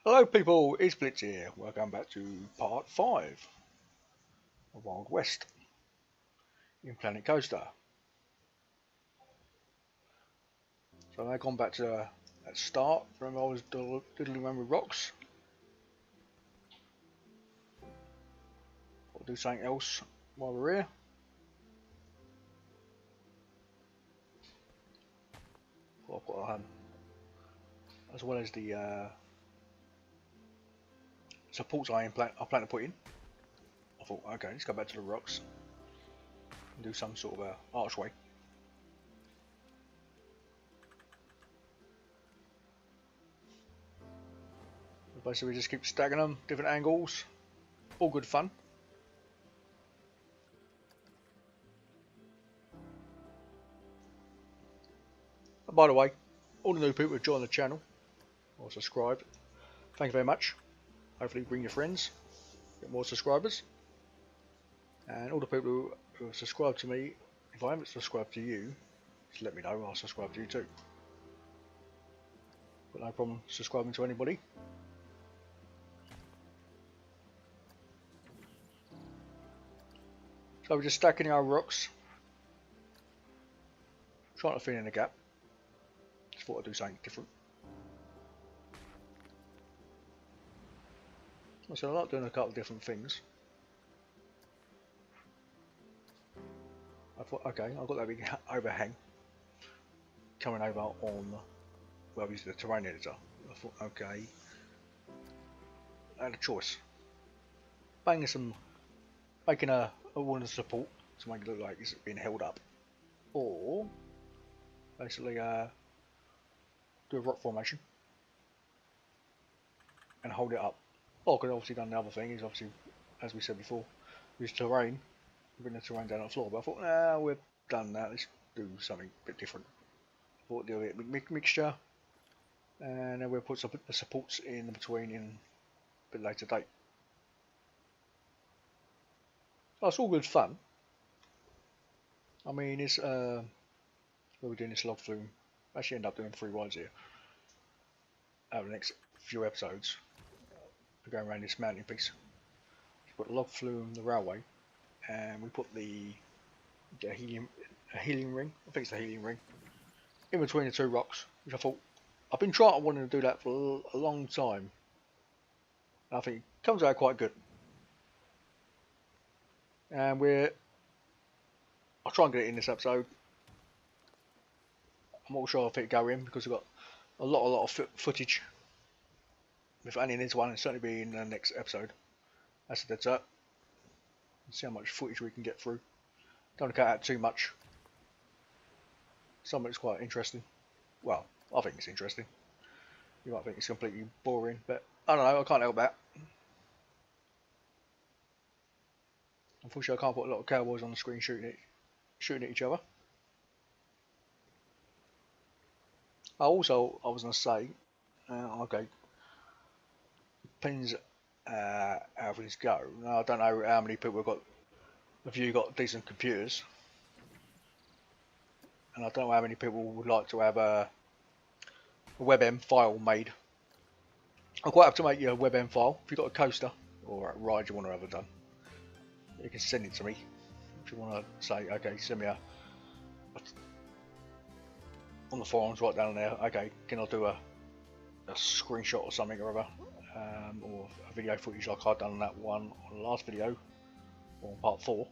Hello people, it's Blitz here. Welcome back to part 5 of Wild West in Planet Coaster. So I've gone back to that start. Remember I was diddling around with rocks. I'll do something else while we're here. Well, I've got as well as the supports I plan to put in. I thought, okay, let's go back to the rocks and do some sort of archway. Basically, we just keep stacking them, different angles, all good fun. And by the way, all the new people who joined the channel or subscribed, thank you very much. Hopefully bring your friends, get more subscribers. And all the people who have subscribed to me, if I haven't subscribed to you, just let me know, I'll subscribe to you too. Got no problem subscribing to anybody. So we're just stacking our rocks, trying to fill in a gap. Just thought I'd do something different. So I like doing a couple of different things. I thought, okay, I've got that big overhang coming over on, well, we use the terrain editor. I thought, okay, I had a choice. Making a wooden support to make it look like it's being held up, or basically do a rock formation and hold it up. Or I could have obviously done the other thing, is obviously, as we said before, use terrain, bring the terrain down on the floor, but I thought, nah, we've done that, let's do something a bit different. I thought do a bit mixture, and then we'll put some the supports in between in a bit later date. Oh, it's all good fun. I mean, it's where we're doing this log flume. Actually, end up doing 3 rides here over the next few episodes. We're going around this mountain piece. We put the log flume, the railway, and we put the helium ring. I think it's the helium ring in between the 2 rocks, which I thought I've been wanting to do that for a long time. And I think it comes out quite good. And I'll try and get it in this episode. I'm not sure if it'll go in because we've got a lot of footage. If only in this one, it'll certainly be in the next episode. That's a dead cert. See how much footage we can get through. Don't want to cut out too much. Some of it's quite interesting. Well, I think it's interesting. You might think it's completely boring, but I don't know, I can't help that. Unfortunately, I can't put a lot of cowboys on the screen shooting at each other. I was going to say, okay, depends how things go. Now, I don't know how many people have you got decent computers, and I don't know how many people would like to have a WebM file made. I'm quite happy to make you a WebM file if you've got a coaster or a ride you want to have it done. You can send it to me if you want to say, okay, send me on the forums right down there, okay, can I do a screenshot or something or other, or a video footage like I've done on that one on the last video, or on part 4,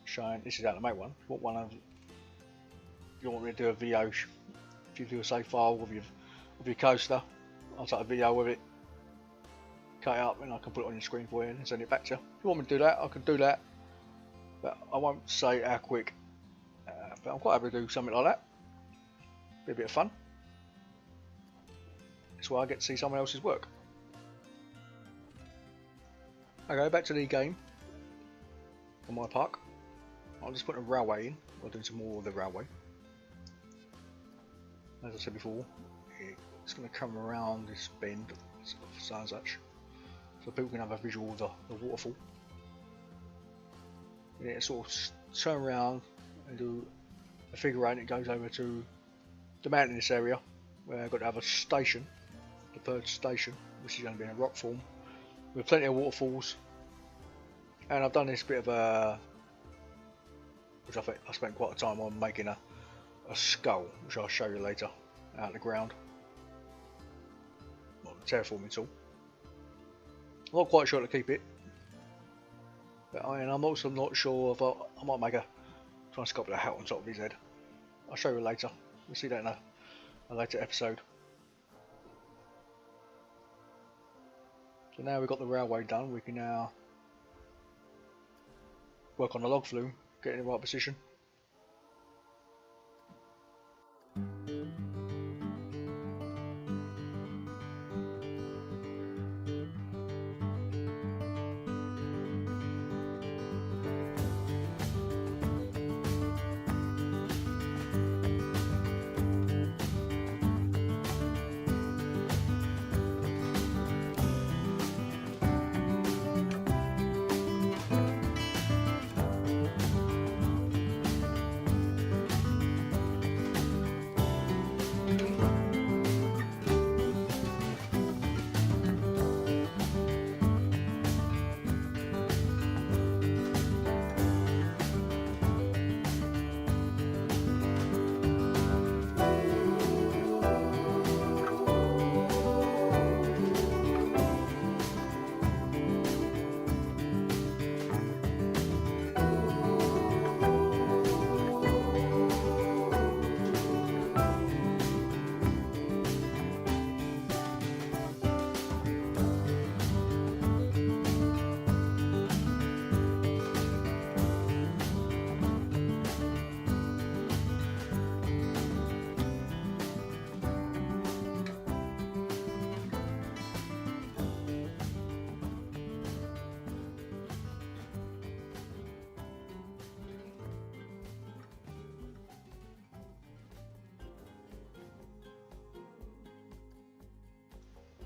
showing this is how to make one. What one of you want me to do a video? If you do a save file with your coaster, I'll take a video with it, cut it up, and I can put it on your screen for you and send it back to you. If you want me to do that, I can do that, but I won't say how quick. But I'm quite happy to do something like that. Be a bit of fun. That's why I get to see someone else's work. Okay, back to the game on my park. I'll just put a railway in. I'll do some more of the railway. As I said before, it's going to come around this bend, so and such, so people can have a visual of the waterfall. And it sort of turn around and do a figure eight, and it goes over to the mountainous area where I've got to have a station the third station, which is going to be in a rock form, with plenty of waterfalls. And I've done this bit of a, which I think I spent quite a time on making a skull, which I'll show you later, out of the ground. Not the terraforming tool. I'm not quite sure to keep it, but I'm also not sure if I might make a try and sculpt a hat on top of his head. I'll show you later. We'll see that in a later episode. So now we've got the railway done, we can now work on the log flume, get in the right position.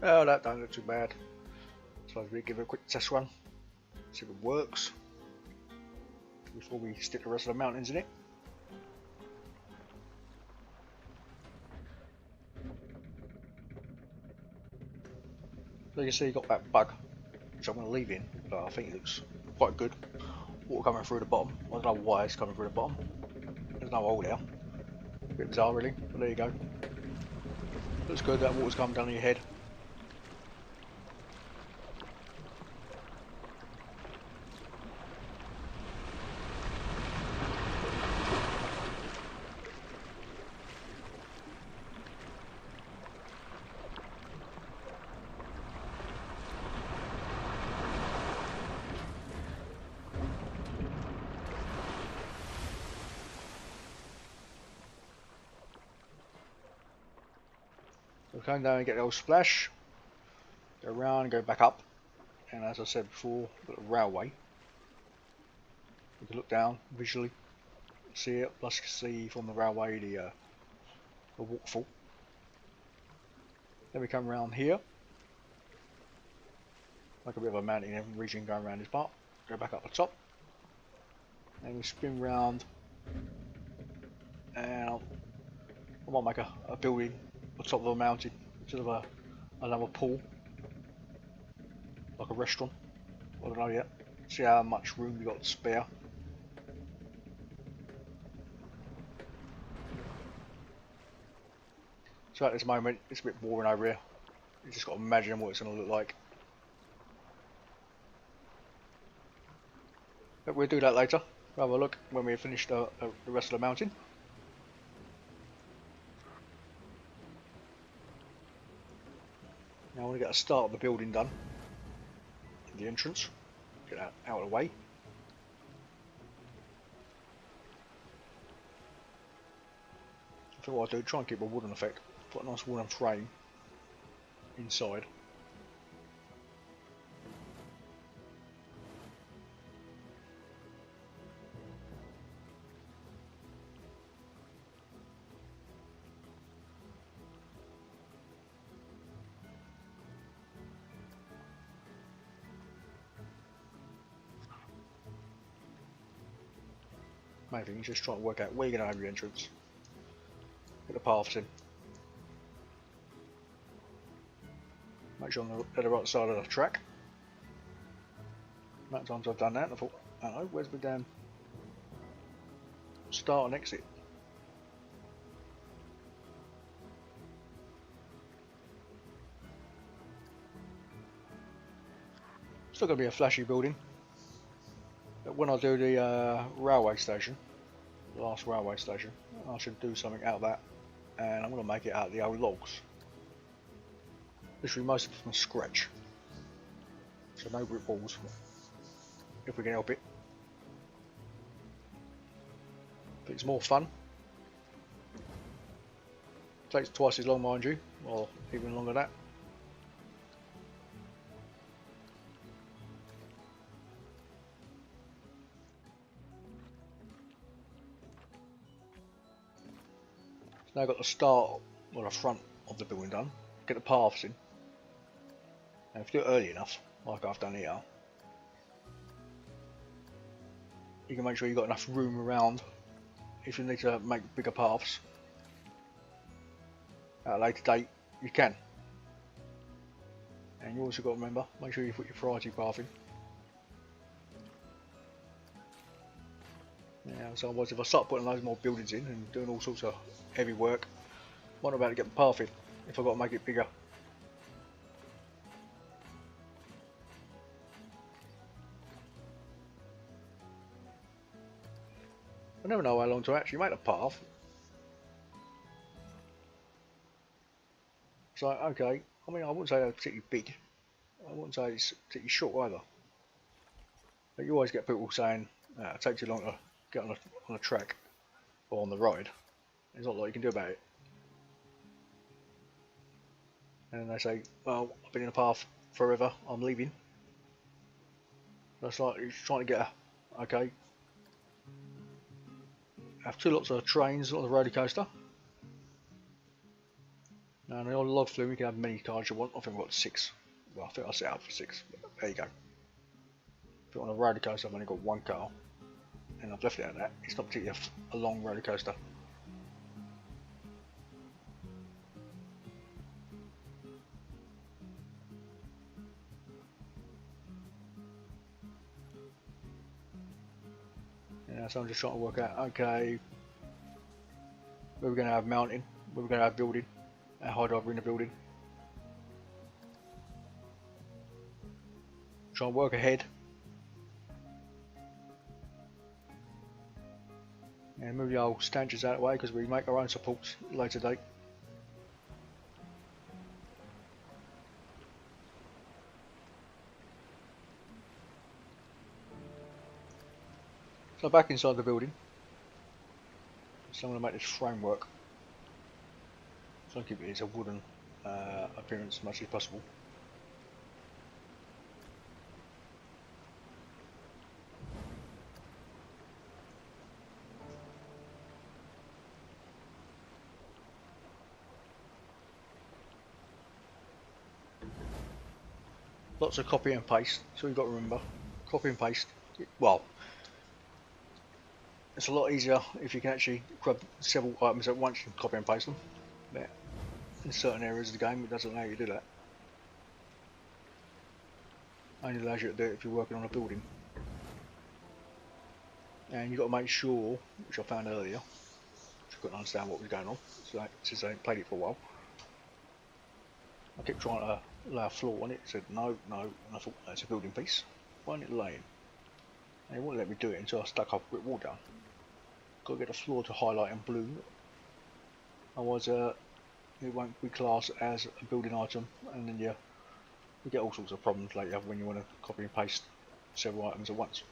Oh, that don't look too bad. So we give it a quick test run, see if it works before we stick the rest of the mountains in it. So you can see you got that bug, which I'm going to leave in, but I think it looks quite good. Water coming through the bottom. I don't know why it's coming through the bottom. There's no hole there. A bit bizarre really, but there you go. Looks good, that water's coming down on your head. So come down and get the old splash, go around and go back up, and as I said before, got the railway. You can look down visually, see it, plus see from the railway the waterfall. Then we come around here, like a bit of a mountain region going around this part, go back up the top, and we spin round, and I might make a building on top of a mountain, instead of another pool, like a restaurant. I don't know yet. See how much room we got to spare. So at this moment, it's a bit boring over here. You just got to imagine what it's going to look like. But we'll do that later. We'll have a look when we finish the rest of the mountain. Now I want to get a start of the building done. The entrance. Get that out of the way. I think what I'll do, try and keep a wooden effect. Put a nice wooden frame inside. Main thing is just trying to work out where you're going to have your entrance. Get the paths in. Make sure I'm at the right side of the track. Amount of times I've done that, I thought, I don't know, where's my damn start and exit? Still going to be a flashy building. But when I do the railway station, the last railway station, I should do something out of that. And I'm going to make it out of the old logs. Literally most of them from scratch. So no brick walls, if we can help it. But it's more fun. Takes twice as long, mind you, or even longer than that. So now I've got the start, or the front of the building done. Get the paths in. And if you do it early enough, like I've done here, you can make sure you've got enough room around if you need to make bigger paths. At a later date, you can. And you also got to remember, make sure you put your priority path in. Yeah, so otherwise if I start putting loads more buildings in and doing all sorts of heavy work, I'm not about to get the path in if I've got to make it bigger. I never know how long to actually make a path. So, okay, I mean I wouldn't say they're particularly big, I wouldn't say it's particularly short either. But you always get people saying, it takes too long to get on a track or on the ride. There's not a lot you can do about it. And they say, well, I've been in the path forever, I'm leaving. That's like you're trying to get a, okay, have two lots of trains on the roller coaster. And on the log flume you can have many cars you want. I think I've got 6. Well, I think I set up for 6. But there you go. But on a roller coaster I've only got 1 car. And I've left it at that. It's not particularly a long roller coaster. Yeah, so I'm just trying to work out, okay, where we're going to have mounting, where we're going to have building, how high do I bring the building. Try and work ahead. And move the old stanchions out of the way because we make our own supports later date. So back inside the building, so I'm going to make this framework, so I'll keep it as a wooden appearance as much as possible. Lots of copy and paste, so you've got to remember, copy and paste, well, it's a lot easier if you can actually grab several items at once and copy and paste them. But in certain areas of the game it doesn't allow you to do that. Only allows you to do it if you're working on a building. And you've got to make sure, which I found earlier, which I couldn't understand what was going on, so since I hadn't played it for a while. I kept trying to lay a floor on it, it said no, no, and I thought that's a building piece. Why isn't it laying? And it wouldn't let me do it until I stuck up a brick wall down. Got to get the floor to highlight in blue, otherwise it won't be classed as a building item, and then you get all sorts of problems later when you want to copy and paste several items at once.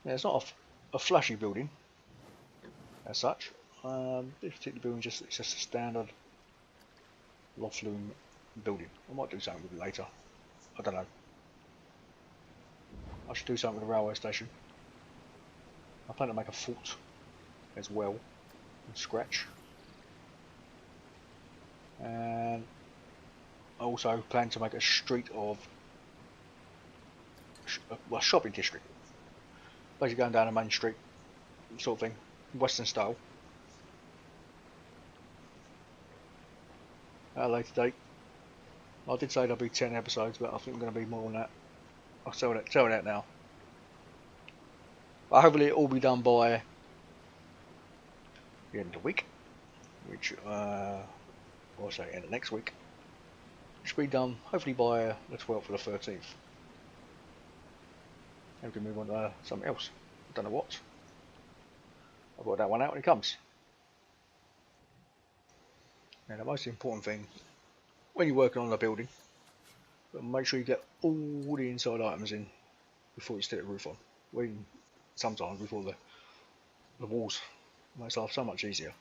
Yeah, it's not a flashy building as such. This particular building it's just a standard log flume building. I might do something with it later. I don't know. I should do something with the railway station. I plan to make a fort as well, from scratch. And I also plan to make a street of a shopping district. Basically going down a main street sort of thing. Western style. At a later date. I did say there'll be 10 episodes, but I think I'm going to be more than that. I'll tell that now. But hopefully it'll all be done by the end of the week, which I'll say end of next week. It should be done hopefully by the 12th or the 13th. And we can move on to something else. I don't know what. I'll work that one out when it comes. And the most important thing when you're working on a building, make sure you get all the inside items in before you stick the roof on. Sometimes before the walls. Makes life so much easier.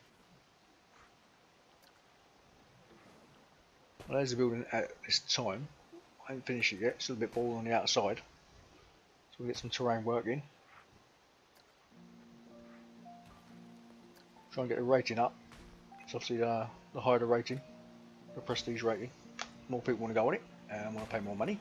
Well, there's the building at this time. I haven't finished it yet, still a bit boring on the outside. So we'll get some terrain work in. Try and get the rating up. It's obviously the higher the rating, the prestige rating. More people want to go on it and want to pay more money.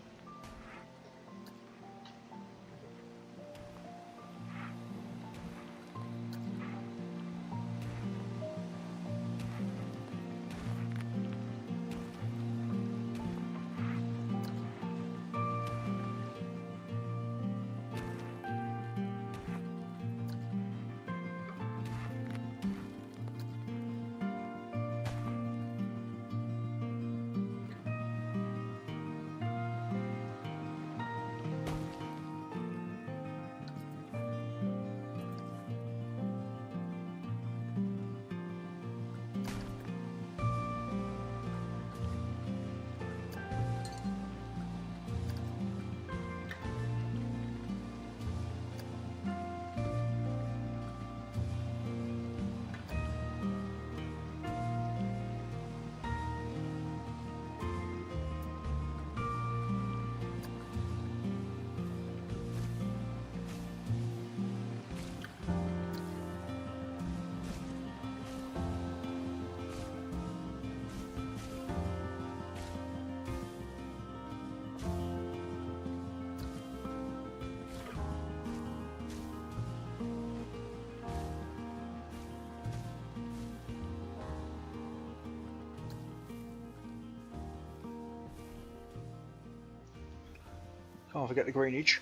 Can't forget the greenage.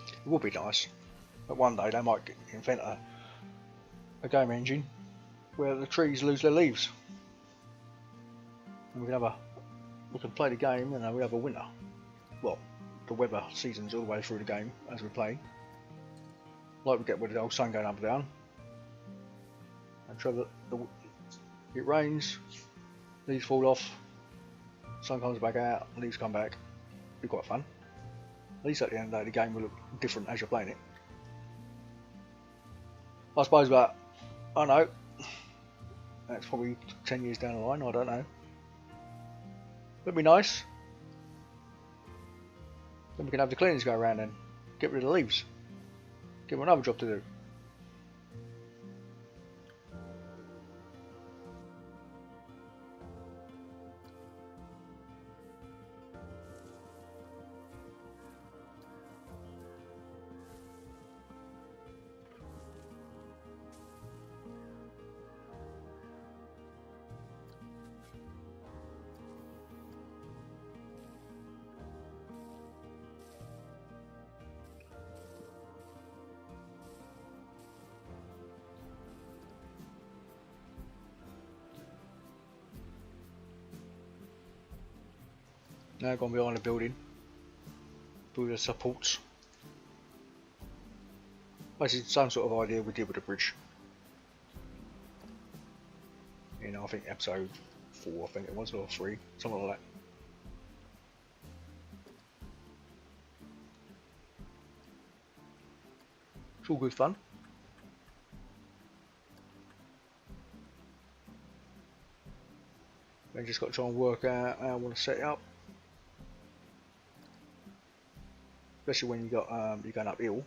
It would be nice, but one day they might invent a game engine where the trees lose their leaves, and we can play the game and we have a winter. Well, the weather seasons all the way through the game as we play. Like we get with the old sun going up and down. And try it rains, leaves fall off, sun comes back out, leaves come back. Be quite fun. At least at the end of the day the game will look different as you're playing it. I suppose, but I don't know. That's probably 10 years down the line, I don't know. It'd be nice. Then we can have the cleaners go around and get rid of the leaves. Give them another job to do. Now gone behind the building, build the supports. Basically some sort of idea we did with the bridge. You know, I think episode 4 I think it was, or 3, something like that. It's all good fun. I just got to try and work out how I want to set it up. Especially when you're going uphill,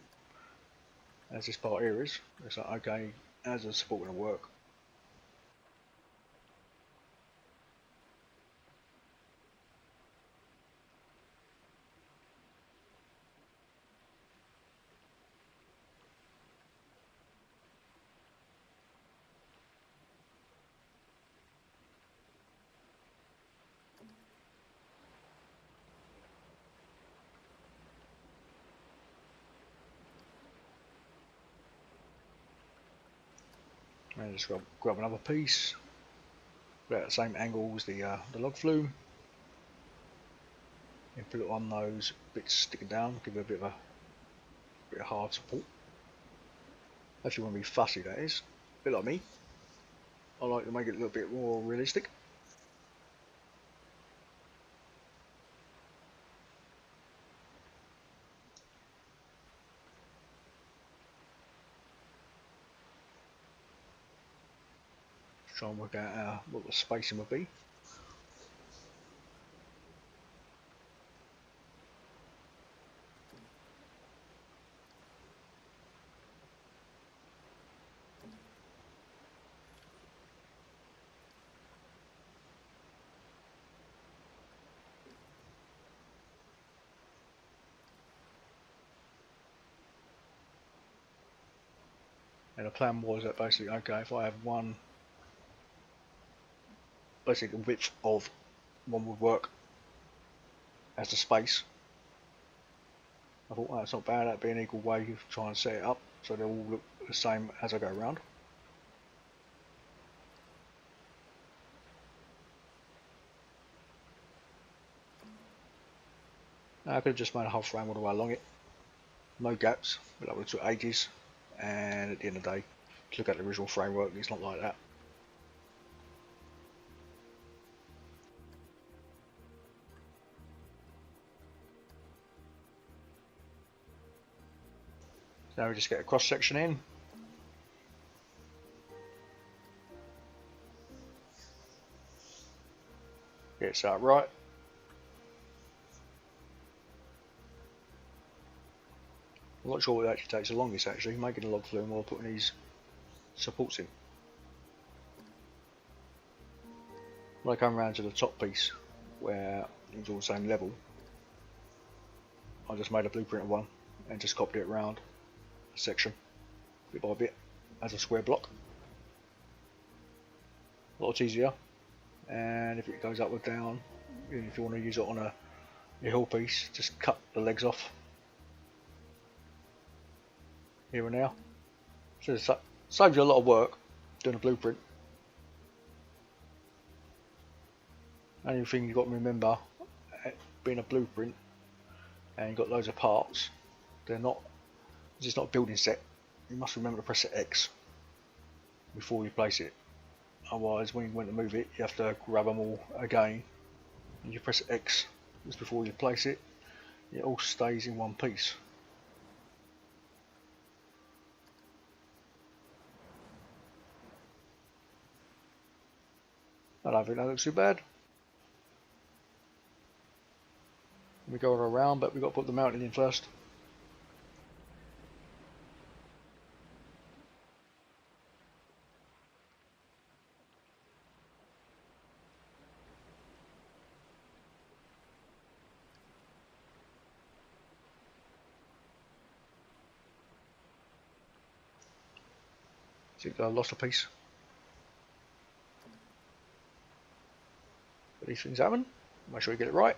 as this part here is. It's like, okay, how's the support going to work? And just grab another piece, put it at the same angle as the log flume, and put it on those bits sticking down, give it a bit of hard support. If you want to be fussy, that is, a bit like me. I like to make it a little bit more realistic. Try and work out what the spacing would be. And the plan was that basically, okay, if I have one, basically the width of one would work as the space. I thought, oh, that's not bad, that'd be an equal way of trying to set it up so they all look the same as I go around. Now, I could have just made a whole frame all the way along it, no gaps, but that would have took ages, and at the end of the day, to look at the original framework, it's not like that. So now we just get a cross section in. Get it set up right. I'm not sure what actually takes the longest, actually, making a log flume or putting these supports in. When I come around to the top piece where it's all the same level, I just made a blueprint of one and just copied it around a section bit by bit as a square block. A lot easier, and if it goes up or down, if you want to use it on a hill piece, just cut the legs off here and there. So it saves you a lot of work doing a blueprint. Only thing you've got to remember, being a blueprint and you've got loads of parts, it's just not a building set. You must remember to press the X before you place it. Otherwise, when you want to move it, you have to grab them all again. And you press X just before you place it. It all stays in one piece. I don't think that looks too bad. We go around, but we've got to put the mounting in first. See, I lost a piece. But these things happen. Make sure you get it right.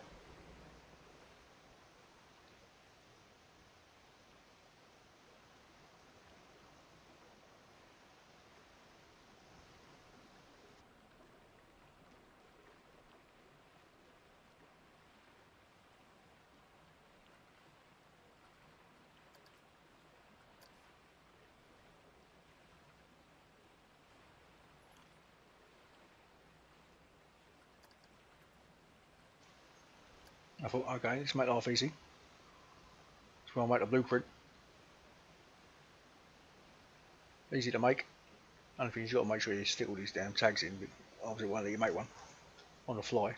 I thought, okay, let's make life easy. So I'll make a blueprint. Easy to make. Only thing you've got to make sure you stick all these damn tags in. But obviously, why don't you make one on the fly?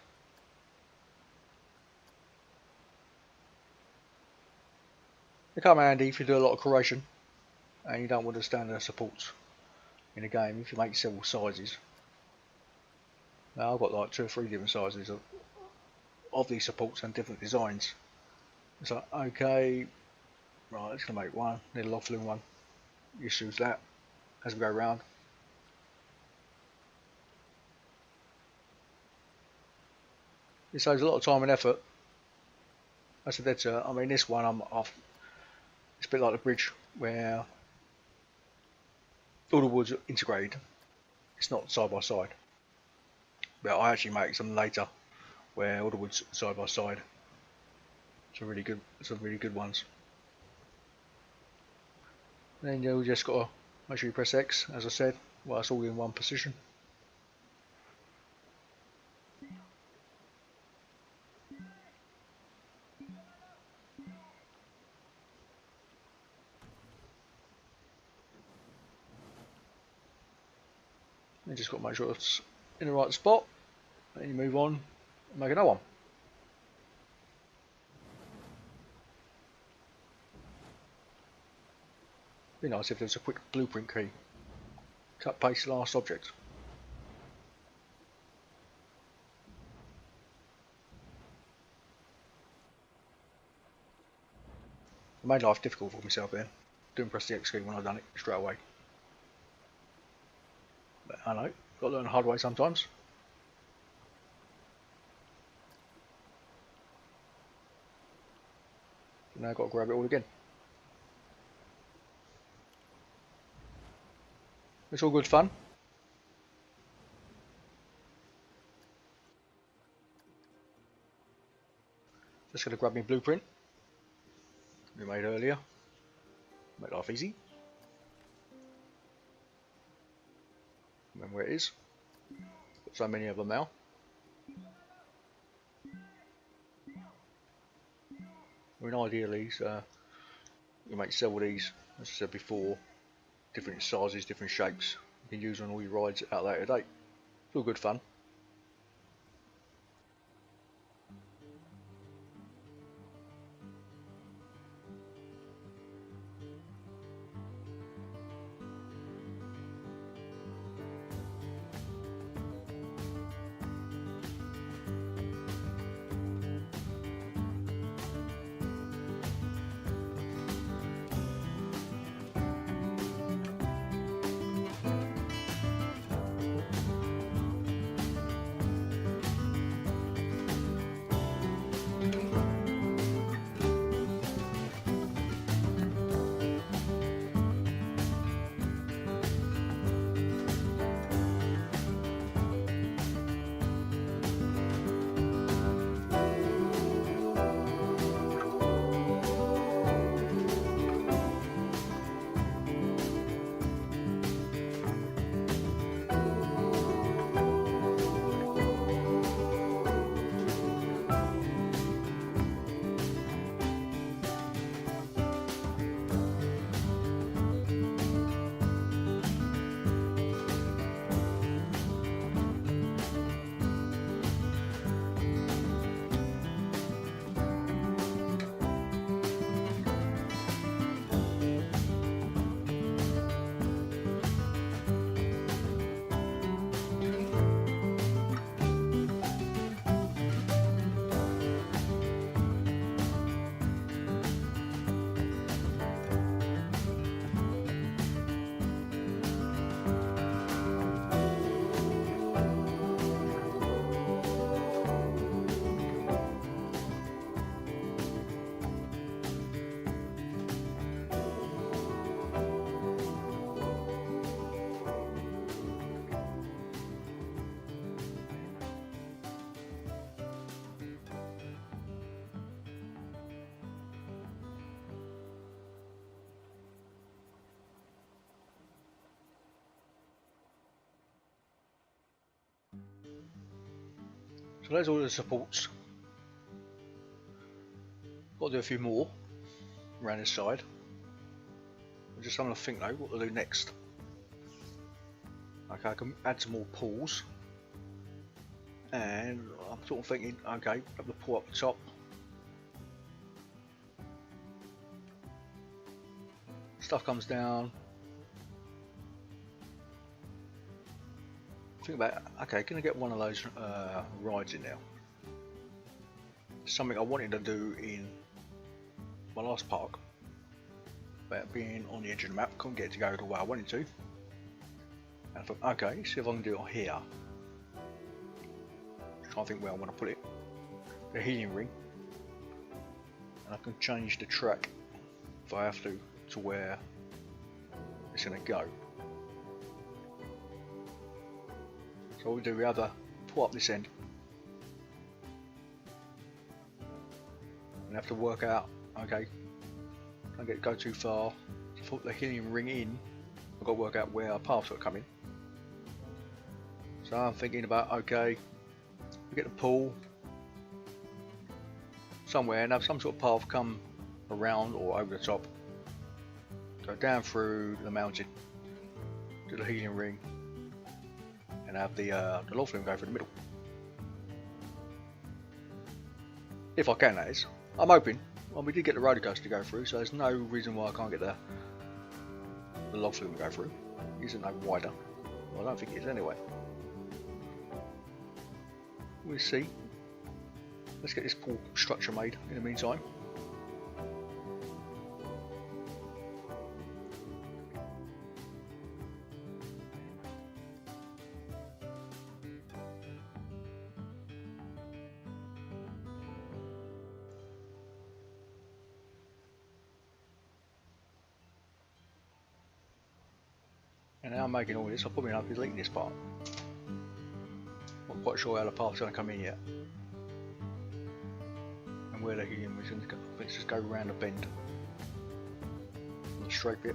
They come handy if you do a lot of curation and you don't want to stand the supports in a game. If you make several sizes. Now I've got like 2 or 3 different sizes of these supports and different designs. It's like, okay, right, let's make one, need a log flume one. You choose that as we go around. It saves a lot of time and effort. I said that, I mean, this one I'm off. It's a bit like the bridge where all the wood's integrated. It's not side by side. But I actually make some later where all the wood's side by side. Some really good ones. Then you just got to make sure you press X, as I said, while it's all in one position. You just got to make sure it's in the right spot, and you move on and make another one. Be nice if there's a quick blueprint key. Cut, paste, last object. I made life difficult for myself there. Didn't press the X key when I done it straight away. But I know, got to learn the hard way sometimes. Now I've got to grab it all again. It's all good fun. Just going to grab my blueprint we made earlier. Make life easy. Remember where it is. Got so many of them now. I mean, ideally, you make several of these, as I said before, different sizes, different shapes. You can use on all your rides out there today. It's all good fun. So there's all the supports. Got to do a few more around this side. I'm just having to think though what to do next. Okay, I can add some more pulls, and I'm sort of thinking, okay, have the pull up the top. Stuff comes down. Think about, okay, can I get one of those rides in there? Something I wanted to do in my last park, but being on the edge of the map, couldn't get it to go the way I wanted to. And I thought, okay, see if I can do it here. Trying to think where I want to put it. The healing ring, and I can change the track if I have to where it's going to go. So what we do, we have to pull up this end and have to work out, okay, don't go too far. To put the helium ring in, I've got to work out where our paths are coming. So I'm thinking about, okay, we get the pull somewhere and have some sort of path come around or over the top, go down through the mountain, do the helium ring, and have the log flume go through the middle. If I can, that is. I'm hoping. Well, we did get the roller coaster to go through, so there's no reason why I can't get the log flume to go through. It isn't no wider. Well, I don't think it is anyway. We'll see. Let's get this pull structure made in the meantime. And now I'm making all this, I'll probably have to delete this part. Not quite sure how the path's going to come in yet. And where the helium is going to go. Let's just go around the bend. On the straight bit.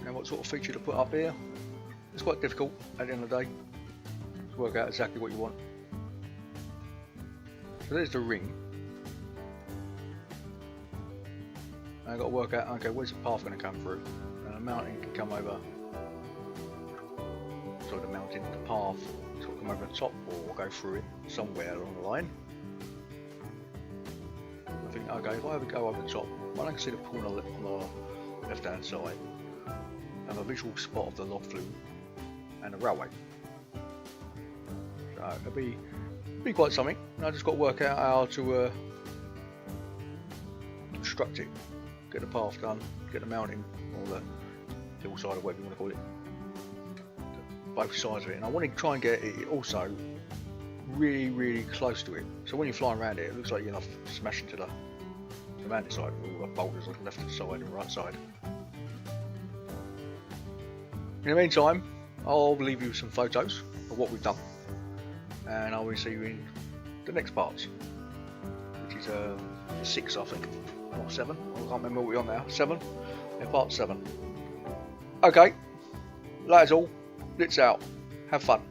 Now what sort of feature to put up here? It's quite difficult at the end of the day to work out exactly what you want. So there's the ring. And I've got to work out, okay, where's the path going to come through? And the mountain can come over, sorry, the mountain, the path, sort of come over the top or go through it somewhere along the line. I think, okay, if I ever go over the top, I can see the pool on the left hand side. And a visual spot of the log flume and the railway. So it'll be quite something. And I just got to work out how to construct it, get the path done, get the mounting or the hillside or whatever you want to call it, both sides of it. And I want to try and get it also really close to it. So when you're flying around it looks like you're going to smash into the mountain side with all the boulders on the left side and right side. In the meantime, I'll leave you some photos of what we've done, and I will see you in the next parts, which is 6, I think, or 7. I can't remember what we're on now. 7. Yeah, part 7. Okay, that is all. Blitz out. Have fun.